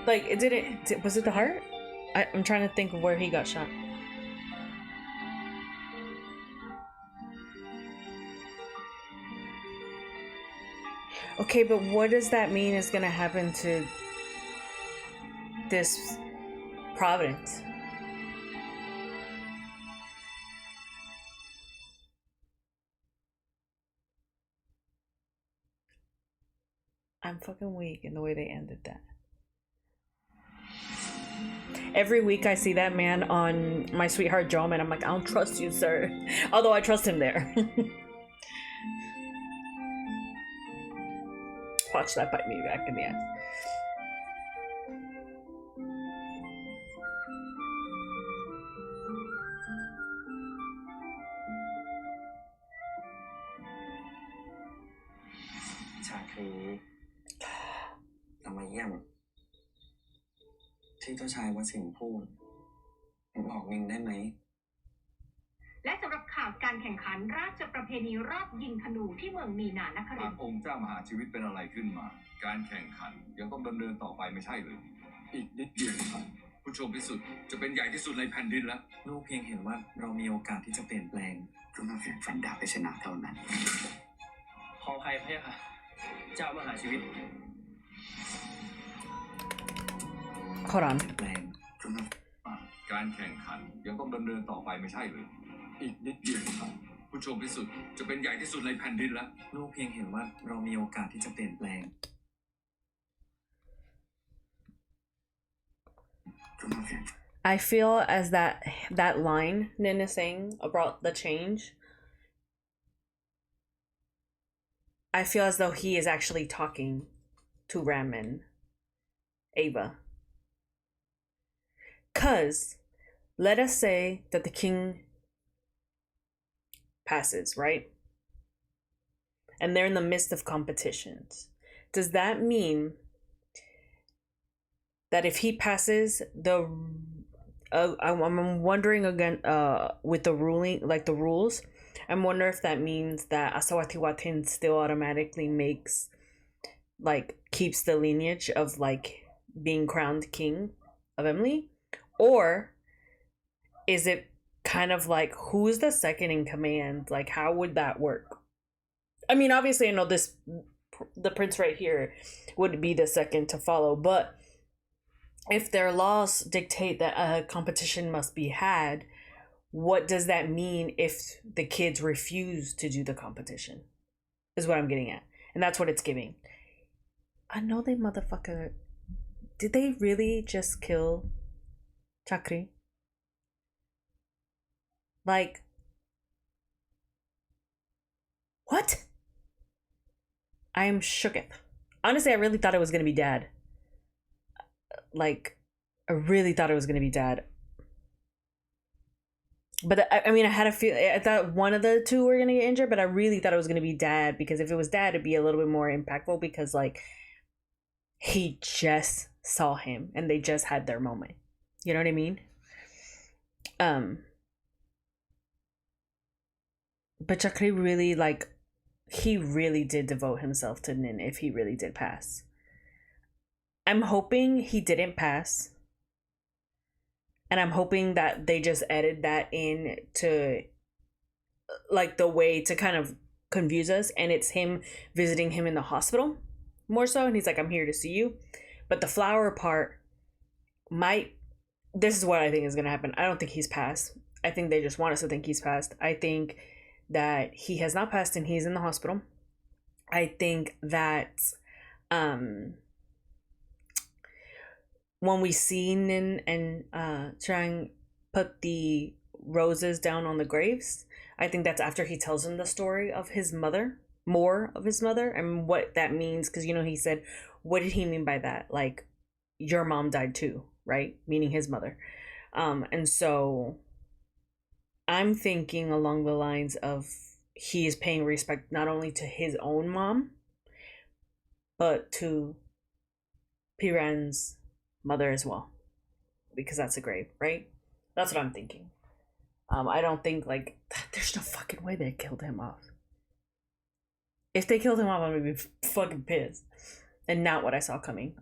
S1: Like, it didn't... Was it the heart? I'm trying to think of where he got shot. Okay, but what does that mean is gonna happen to this Providence? I'm fucking weak in the way they ended that. Every week I see that man on My Sweetheart Joe, and I'm like, I don't trust you, sir. Although I trust him there. Watch that bite me back in the ass.
S12: Chakri. เรามาเยี่ยมที่เจ้าชายวสินทร์พูดบอกมิงได้ไหม
S13: และสำหรับข่าวการแข่งขันราชประเพณีรอบยิงธนูที่เมืองมีนานครินทร์
S5: องค์เจ้ามหาชีวิตเป็นอะไรขึ้นมา การแข่งขันยังต้องดำเนินต่อไปไม่ใช่หรืออีกนิดเดียวผู้ชมพิสุทธิ์จะเป็นใหญ่ที่สุดในแผ่นดินแล้ว
S12: ลูกเพียงเห็นว่าเรามีโอกาสที่จะเปลี่ยนแปลง
S10: ก็มาแข่งฟันดาบไปชนะเท่านั้น
S12: ขออภัยพะยะค่ะ เจ้ามหาชีวิต
S1: Hold on.
S12: แปลง
S5: การแข่งขันยังต้องดำเนินต่อไปไม่ใช่หรืออีกนิดเดียวผู้ชมพิสุทธิ์จะเป็นใหญ่ที่สุดในแผ่นดินแล้ว
S12: ลูกเพียงเห็นว่าเรามีโอกาสที่จะเปลี่ยนแปลง
S1: I feel as that line Nina saying about the change, I feel as though he is actually talking to Ram and Ava. 'Cause let us say that the king passes, right? And they're in the midst of competitions. Does that mean that if he passes, I'm wondering again with the ruling, like the rules, I wonder if that means that Asawatiwatin still automatically makes, like, keeps the lineage of, like, being crowned king of Emily, or is it kind of like, who's the second in command? Like, how would that work? I mean, obviously I know the prince right here would be the second to follow, but if their laws dictate that a competition must be had, what does that mean if the kids refuse to do the competition? Is what I'm getting at. And that's what it's giving. I know they motherfucker. Did they really just kill Chakri? Like, what? I am shooketh. Honestly, I really thought it was gonna be Dad. Like, I really thought it was gonna be Dad. But I mean, I had a feel. I thought one of the two were gonna get injured, but I really thought it was gonna be Dad, because if it was Dad, it'd be a little bit more impactful, because like he just saw him and they just had their moment. You know what I mean? But Chakri really, like, he really did devote himself to Nin if he really did pass. I'm hoping he didn't pass. And I'm hoping that they just added that in to, like, the way to kind of confuse us, and it's him visiting him in the hospital more so, and he's like, I'm here to see you. But the flower part might, this is what I think is going to happen. I don't think he's passed. I think they just want us to think he's passed. I think that he has not passed and he's in the hospital. I think that when we see Nin and Trang put the roses down on the graves, I think that's after he tells him the story of his mother, more of his mother, and what that means. Because, you know, he said, what did he mean by that? Like, your mom died too, right? Meaning his mother. And so I'm thinking along the lines of he is paying respect not only to his own mom, but to Piran's mother as well, because that's a grave, right? That's what I'm thinking. I don't think, like, there's no fucking way they killed him off. If they killed him off, I'm gonna be fucking pissed, and not what I saw coming.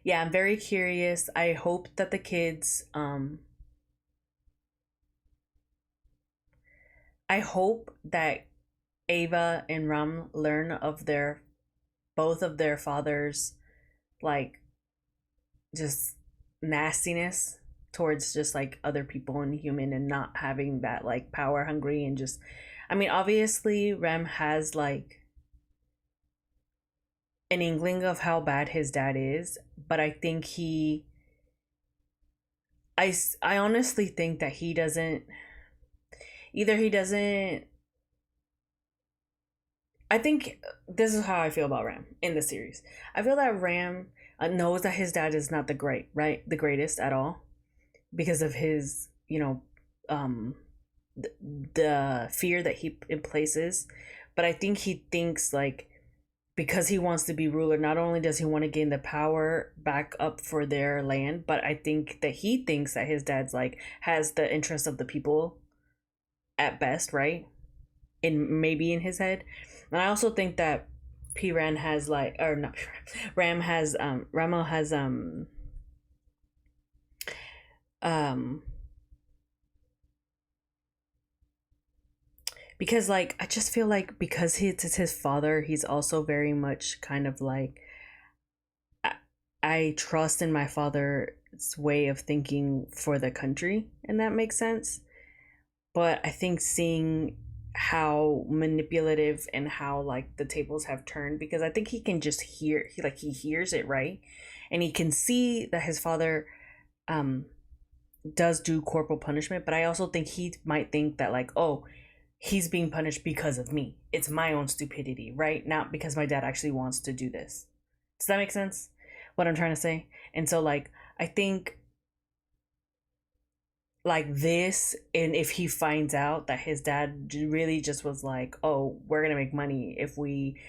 S1: Yeah, I'm very curious. I hope that the kids, I hope that Ava and Ram learn of both of their fathers, like, just nastiness towards just like other people and human, and not having that like power hungry, and just, I mean, obviously Rem has like an inkling of how bad his dad is, but I think I honestly think that he doesn't, I think this is how I feel about Ram in the series. I feel that Ram knows that his dad is not the greatest at all, because of his, you know, the fear that he places. But I think he thinks, like, because he wants to be ruler, not only does he want to gain the power back up for their land, but I think that he thinks that his dad's like has the interest of the people at best, right? Maybe in his head. And I also think that Piran has like, or not Piran, Ram has Ramo has because, like, I just feel like because it's his father, he's also very much kind of like, I trust in my father's way of thinking for the country, and that makes sense. But I think seeing how manipulative and how like the tables have turned, because I think he can just hear, he hears it, right? And he can see that his father does do corporal punishment, but I also think he might think that, like, oh, he's being punished because of me. It's my own stupidity, right? Not because my dad actually wants to do this. Does that make sense? What I'm trying to say? And so, like, I think, like, this, and if he finds out that his dad really just was like, oh, we're gonna make money if we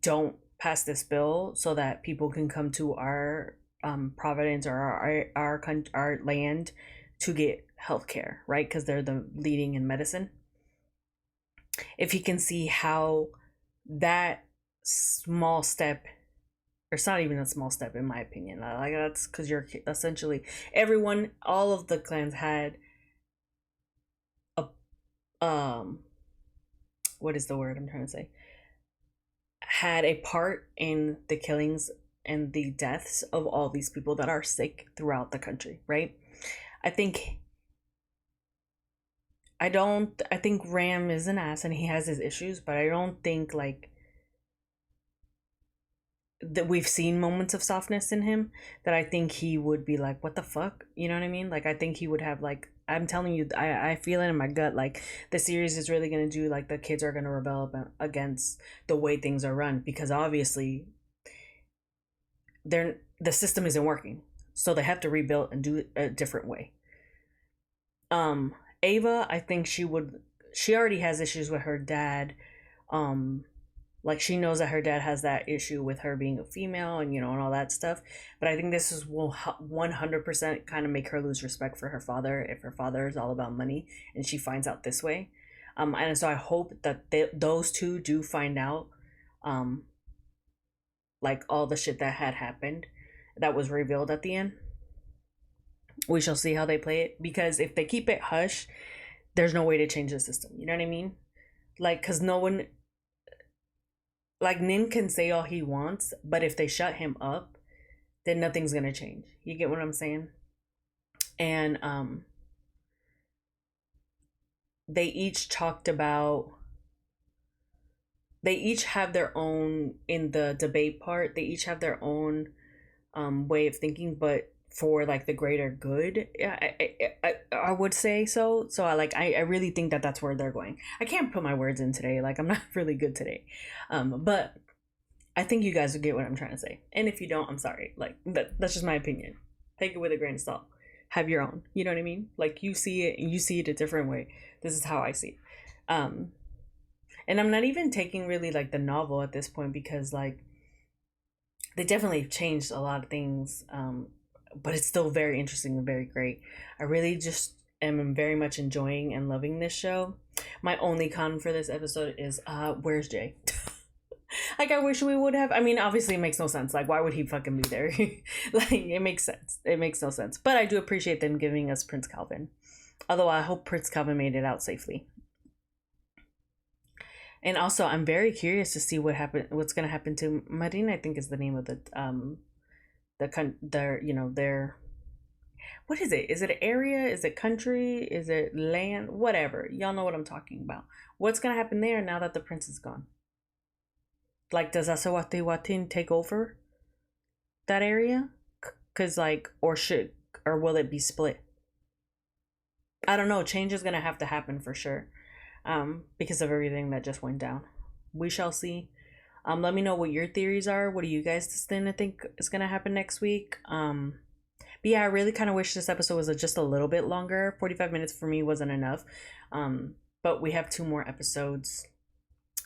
S1: don't pass this bill so that people can come to our providence or our land to get healthcare, right? Because they're the leading in medicine. If he can see how that small step, or it's not even a small step in my opinion, like that's because you're essentially everyone, all of the clans had a what is the word I'm trying to say, had a part in the killings and the deaths of all these people that are sick throughout the country, right? I think Ram is an ass and he has his issues, but I don't think like that we've seen moments of softness in him that I think he would be like, what the fuck? You know what I mean? Like I think he would have like, I'm telling you, I feel it in my gut. Like the series is really gonna do like the kids are gonna rebel against the way things are run, because obviously the system isn't working, so they have to rebuild and do it a different way. Ava, I think she already has issues with her dad. Like she knows that her dad has that issue with her being a female and and all that stuff, but I think this will 100% kind of make her lose respect for her father if her father is all about money and she finds out this way. And so I hope that those two do find out like all the shit that had happened that was revealed at the end. We shall see how they play it, because if they keep it hush, there's no way to change the system. You know what I mean? Like, because no one, like Nin can say all he wants, but if they shut him up, then nothing's gonna change. You get what I'm saying? And they each talked about, they each have their own, in the debate part, they each have their own way of thinking, but for like the greater good, I would say so. So I really think that that's where they're going. I can't put my words in today, like I'm not really good today, but I think you guys will get what I'm trying to say, and if you don't, I'm sorry. Like that's just my opinion. Take it with a grain of salt. Have your own. You know what I mean? Like you see it and you see it a different way. This is how I see it. And I'm not even taking really like the novel at this point, because like they definitely changed a lot of things, but it's still very interesting and very great. I really just am very much enjoying and loving this show. My only con for this episode is where's Jay? Like I wish we would have, I mean obviously it makes no sense, like why would he fucking be there? Like it makes sense, it makes no sense, but I do appreciate them giving us Prince Calvin, although I hope Prince Calvin made it out safely. And also I'm very curious to see what's gonna happen to Marina, I think is the name of their what is it? Is it an area? Is it country? Is it land? Whatever. Y'all know what I'm talking about. What's gonna happen there now that the prince is gone? Like, does Asawati take over that area? Cause like, or will it be split? I don't know. Change is gonna have to happen for sure, because of everything that just went down. We shall see. Let me know what your theories are. What do you guys think is gonna happen next week? But yeah, I really kind of wish this episode was just a little bit longer. 45 minutes for me wasn't enough. But we have 2 more episodes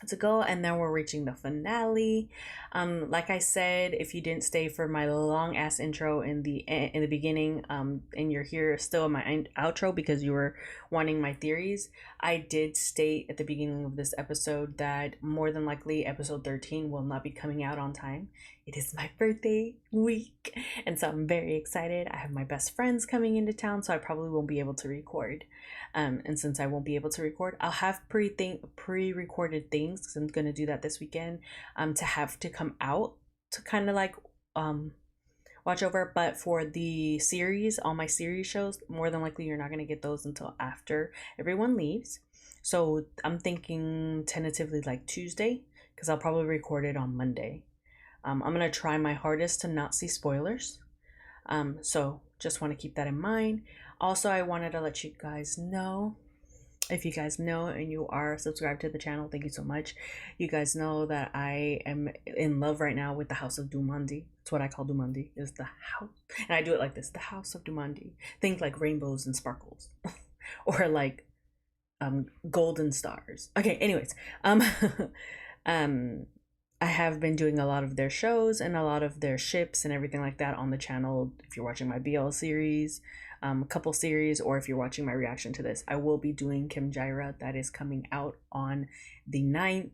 S1: to go, and then we're reaching the finale. Like I said, if you didn't stay for my long ass intro in the beginning, and you're here still in my outro because you were wanting my theories, I did state at the beginning of this episode that more than likely episode 13 will not be coming out on time. It is my birthday week, and so I'm very excited. I have my best friends coming into town, so I probably won't be able to record. And since I won't be able to record, I'll have pre-recorded things, because I'm gonna do that this weekend, to have to come out to kind of like watch over. But for the series, all my series shows, more than likely you're not gonna get those until after everyone leaves. So I'm thinking tentatively like Tuesday, because I'll probably record it on Monday. I'm gonna try my hardest to not see spoilers. So just want to keep that in mind. Also, I wanted to let you guys know, if you guys know and you are subscribed to the channel, thank you so much. You guys know that I am in love right now with the House of Dumandi. That's what I call Dumandi, is the house. And I do it like this, the House of Dumandi. Think like rainbows and sparkles. Or like golden stars. Okay, anyways. I have been doing a lot of their shows and a lot of their ships and everything like that on the channel. If you're watching my BL series, a couple series, or if you're watching my reaction to this, I will be doing Kim Jaira. That is coming out on the 9th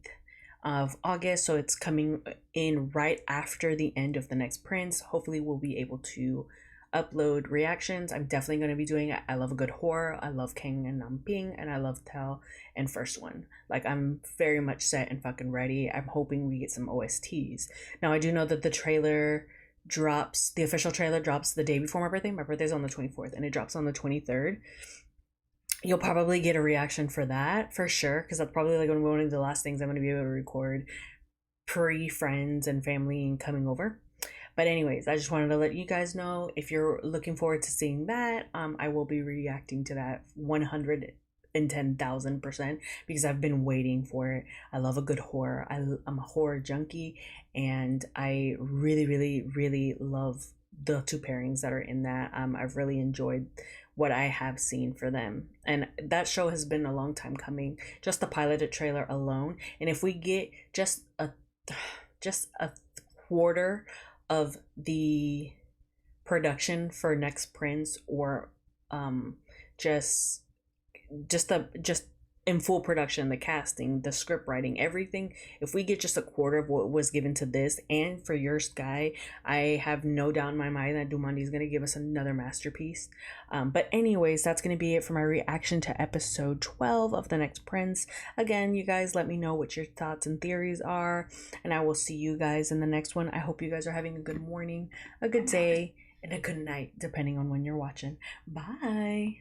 S1: of August, so it's coming in right after the end of The Next Prince. Hopefully we'll be able to upload reactions. I'm definitely going to be doing it. I love a good horror. I love Kang and Namping, and I love Tell and First One. Like, I'm very much set and fucking ready. I'm hoping we get some OSTs. Now, I do know that the trailer drops, the official trailer drops the day before my birthday. My birthday's on the 24th, and it drops on the 23rd. You'll probably get a reaction for that, for sure, because that's probably like one of the last things I'm going to be able to record pre-friends and family and coming over. But anyways, I just wanted to let you guys know, if you're looking forward to seeing that, I will be reacting to that 110,000%, because I've been waiting for it. I love a good horror. I'm a horror junkie, and I really, really, really love the two pairings that are in that. I've really enjoyed what I have seen for them, and that show has been a long time coming. Just the piloted trailer alone, and if we get just a quarter of the production for Next Prince, or just in full production, the casting, the script writing, everything, if we get just a quarter of what was given to this and for Your Sky, I have no doubt in my mind that Dumandi is going to give us another masterpiece. But anyways, that's going to be it for my reaction to episode 12 of The Next Prince. Again, you guys, let me know what your thoughts and theories are, and I will see you guys in the next one. I hope you guys are having a good morning, a good day, and a good night, depending on when you're watching. Bye.